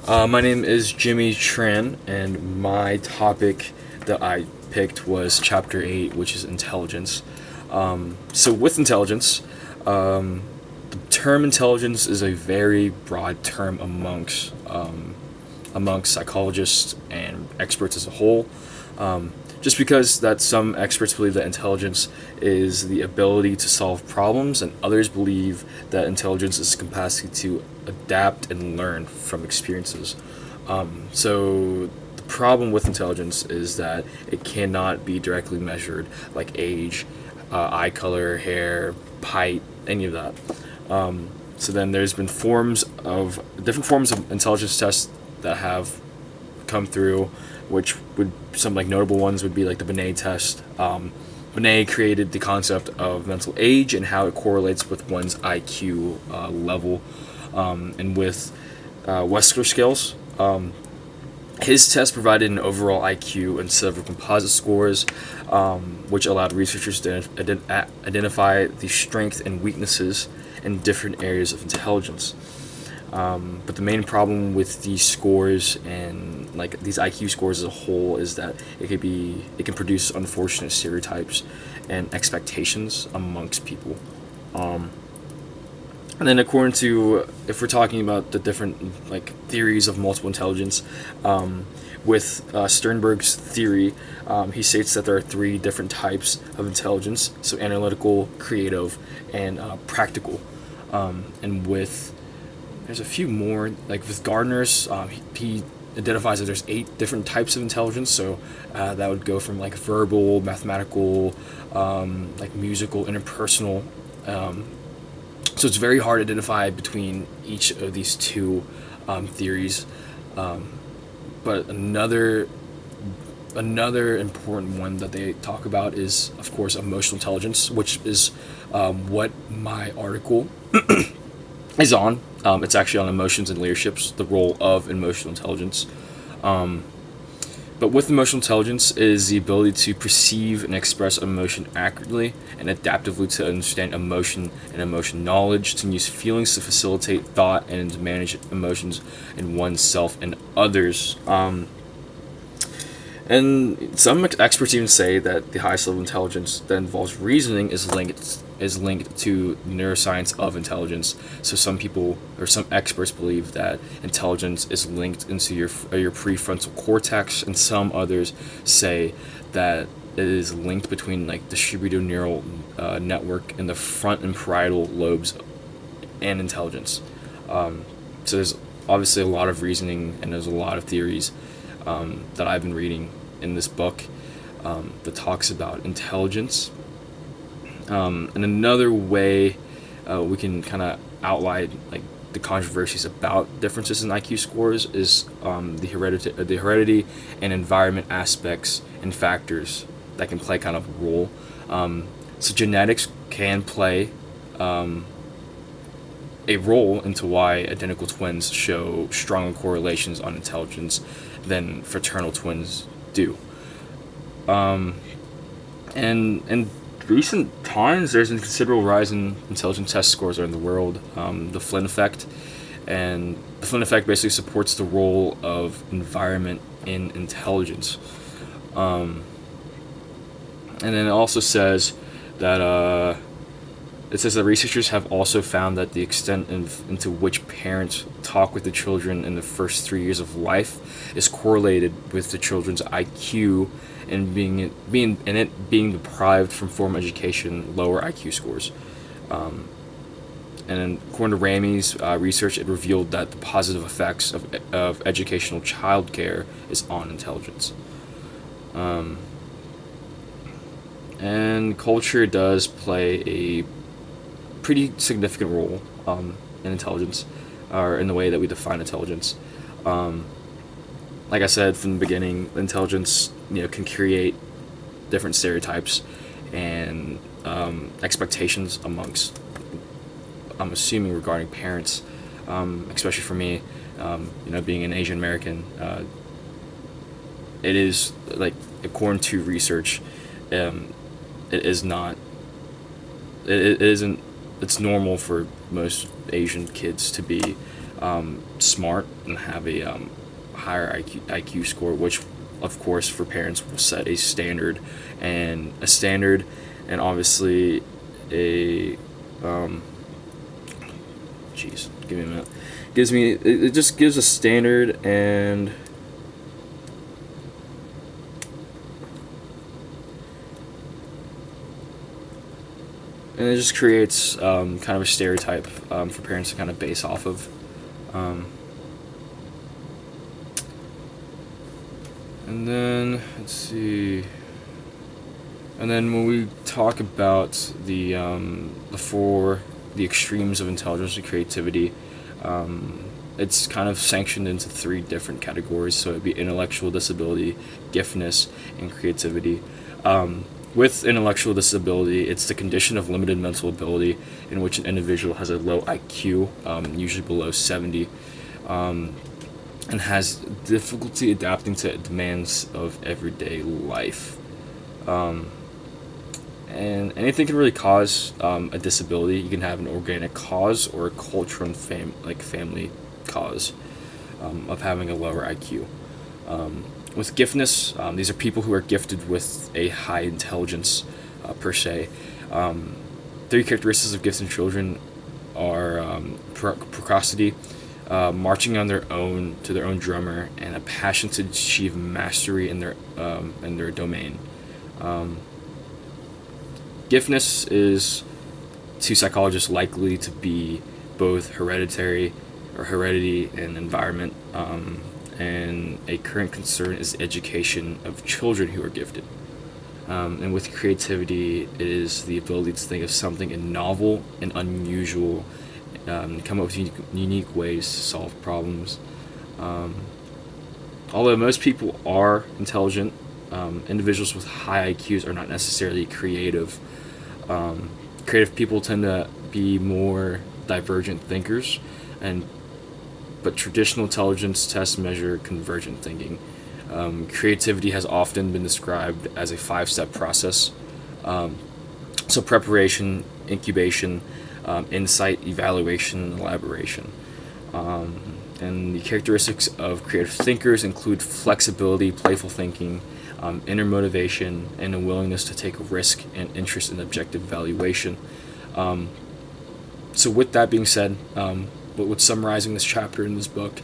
My name is Jimmy Tran, and my topic that I picked was Chapter 8, which is intelligence. So, with intelligence, the term intelligence is a very broad term amongst psychologists and experts as a whole. Just because that some experts believe that intelligence is the ability to solve problems, and others believe that intelligence is the capacity to adapt and learn from experiences. So the problem with intelligence is that it cannot be directly measured, like age, eye color, hair, height, any of that. So then there's been different forms of intelligence tests that have come through, which would some like notable ones would be like the Binet test. Binet created the concept of mental age and how it correlates with one's IQ level, and with Wechsler scales. His test provided an overall IQ and several composite scores, which allowed researchers to identify the strengths and weaknesses in different areas of intelligence. But the main problem with these scores and like these IQ scores as a whole is that it can produce unfortunate stereotypes and expectations amongst people. And then according to, if we're talking about the different like theories of multiple intelligence, with Sternberg's theory, he states that there are three different types of intelligence: so analytical, creative, and practical. And with there's a few more, like with Gardner's, he identifies that there's 8 different types of intelligence. So that would go from like verbal, mathematical, like musical, interpersonal. So it's very hard to identify between each of these two theories. But another important one that they talk about is, of course, emotional intelligence, which is what my article is on. It's actually on emotions and leaderships, the role of emotional intelligence. But with emotional intelligence is the ability to perceive and express emotion accurately and adaptively, to understand emotion and emotion knowledge, to use feelings to facilitate thought and to manage emotions in oneself and others. And some experts even say that the highest level of intelligence that involves reasoning is linked to neuroscience of intelligence. So some people or some experts believe that intelligence is linked into your prefrontal cortex, and some others say that it is linked between like distributed neural network in the front and parietal lobes and intelligence. So there's obviously a lot of reasoning, and there's a lot of theories that I've been reading in this book that talks about intelligence. And another way we can kind of outline like the controversies about differences in IQ scores is the heredity and environment aspects and factors that can play kind of a role. So genetics can play a role into why identical twins show stronger correlations on intelligence than fraternal twins do. And in recent times, there's a considerable rise in intelligence test scores around the world. The Flynn effect, and the Flynn effect basically supports the role of environment in intelligence. And then it also says that researchers have also found that the extent into which parents talk with the children in the first 3 years of life is correlated with the children's IQ, and being deprived from formal education, lower IQ scores. And then according to Ramey's research, it revealed that the positive effects of educational childcare is on intelligence. And culture does play a pretty significant role in intelligence, or in the way that we define intelligence. Like I said from the beginning, intelligence can create different stereotypes and expectations amongst, I'm assuming, regarding parents, especially for me, being an Asian American. It is like, according to research, it is not. It isn't. It's normal for most Asian kids to be smart and have a higher IQ score, which of course for parents will set a standard, and obviously a jeez, give me a minute. It just gives a standard and it just creates kind of a stereotype for parents to kind of base off of. And then let's see. And then when we talk about the extremes of intelligence and creativity, it's kind of sanctioned into 3 different categories. So it'd be intellectual disability, giftedness, and creativity. With intellectual disability, it's the condition of limited mental ability in which an individual has a low IQ, usually below 70, and has difficulty adapting to demands of everyday life. And anything can really cause a disability. You can have an organic cause or a cultural and family cause of having a lower IQ. With giftedness, these are people who are gifted with a high intelligence per se. 3 characteristics of gifted children are precocity, marching on their own to their own drummer, and a passion to achieve mastery in their domain. Giftedness is, to psychologists, likely to be both heredity and environment, and a current concern is the education of children who are gifted. And with creativity, it is the ability to think of something novel and unusual, come up with unique ways to solve problems. Although most people are intelligent, individuals with high IQs are not necessarily creative. Creative people tend to be more divergent thinkers, but traditional intelligence tests measure convergent thinking. Creativity has often been described as a 5-step process. So preparation, incubation, insight, evaluation, and elaboration. And the characteristics of creative thinkers include flexibility, playful thinking, inner motivation, and a willingness to take a risk and interest in objective evaluation. So with that being said, but with summarizing this chapter in this book,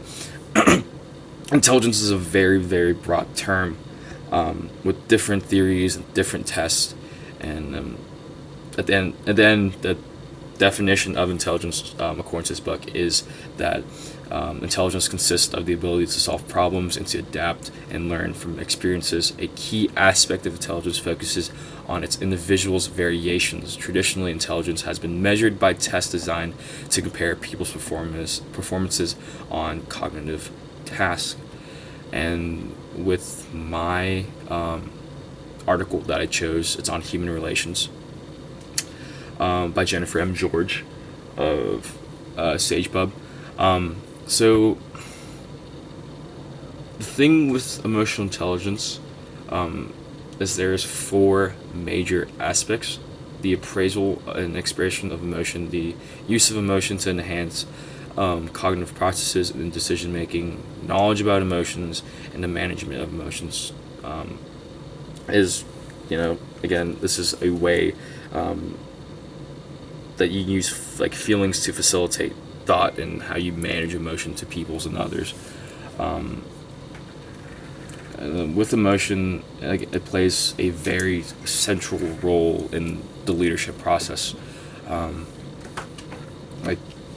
intelligence is a very, very broad term with different theories and different tests. And at the end, the definition of intelligence, according to this book, is that intelligence consists of the ability to solve problems and to adapt and learn from experiences. A key aspect of intelligence focuses on its individual's variations. Traditionally, intelligence has been measured by tests designed to compare people's performances on cognitive tasks. And with my article that I chose, it's on human relations, by Jennifer M. George of SagePub. So the thing with emotional intelligence is there's 4 major aspects: the appraisal and expression of emotion, the use of emotion to enhance cognitive processes and decision making, knowledge about emotions, and the management of emotions. Is, again, this is a way that you use feelings to facilitate thought and how you manage emotion to people's and others. With emotion, it plays a very central role in the leadership process.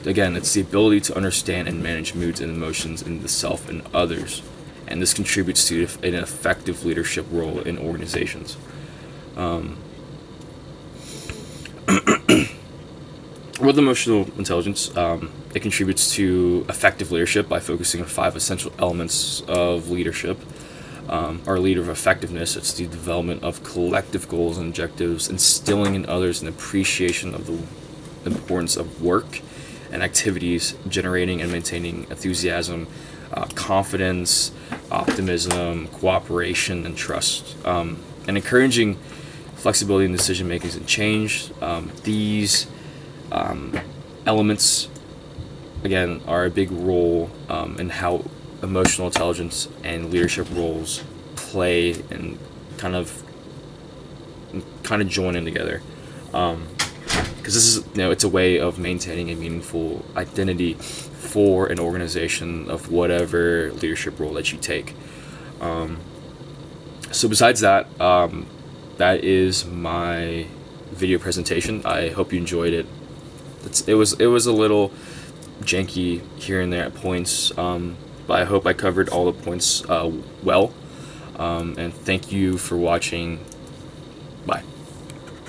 Again, it's the ability to understand and manage moods and emotions in the self and others, and this contributes to an effective leadership role in organizations. With emotional intelligence, it contributes to effective leadership by focusing on 5 essential elements of leadership. Our leader of effectiveness, it's the development of collective goals and objectives, instilling in others an appreciation of the importance of work and activities, generating and maintaining enthusiasm, confidence, optimism, cooperation, and trust, and encouraging flexibility in decision making and change. These elements again, are a big role in how emotional intelligence and leadership roles play and kind of join in together. Because this is, it's a way of maintaining a meaningful identity for an organization of whatever leadership role that you take. So besides that, that is my video presentation. I hope you enjoyed it. It was a little janky here and there at points, but I hope I covered all the points well. And thank you for watching